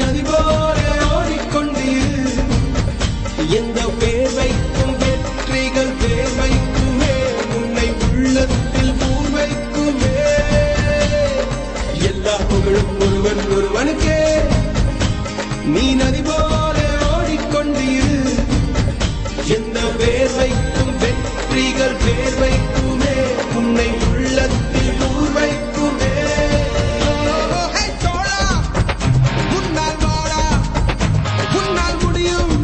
நதி போல ஓடிக்கொண்டீர். எந்த பேர் வைக்கும் வெற்றிகள் பேர் வைக்குமே, உன்னை உள்ளத்தில் ஊர் வைக்குமே. எல்லா புகழும் ஒருவன் ஒருவனுக்கே. நீ நதி போல ஓடிக்கொண்டீர். எந்த பேர் வைக்கும் வெற்றிகள் பேர் வைக்குமே, உன்னை உள்ளத்தில் ஊர் வைக்குமே. உன்னால் வாடா, உன்னால் முடியும்.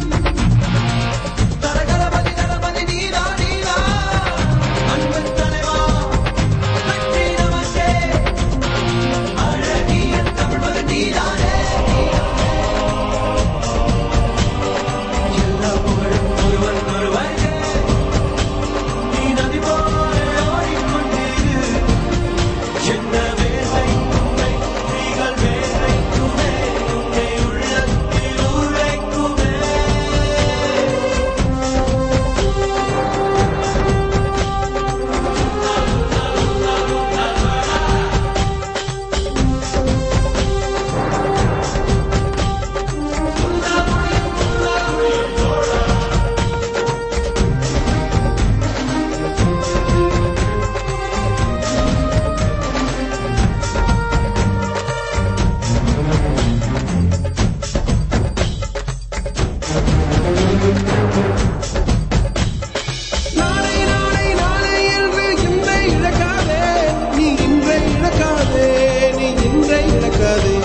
தரகரபதி தரபதி நீரா நீரா, அன்பு தலைவா வெற்றி நமக்கே. அழகிய தமிழ்மகன் நீதானே. எல்லா புகழும் ஒருவன் ஒருவனுக்கே. நீ நதி போல ஓடிக்கொண்டீர். எந்த வேலை உன்னை நீகள் வேலைக்குமே, உன்னை உள்ளத்தில் ஊர் வைக்குமே. நாளை நாளை நாளை என்று இன்றை இழக்காதே, நீ இன்றை இழக்காதே, நீ இன்றை இழக்காதே.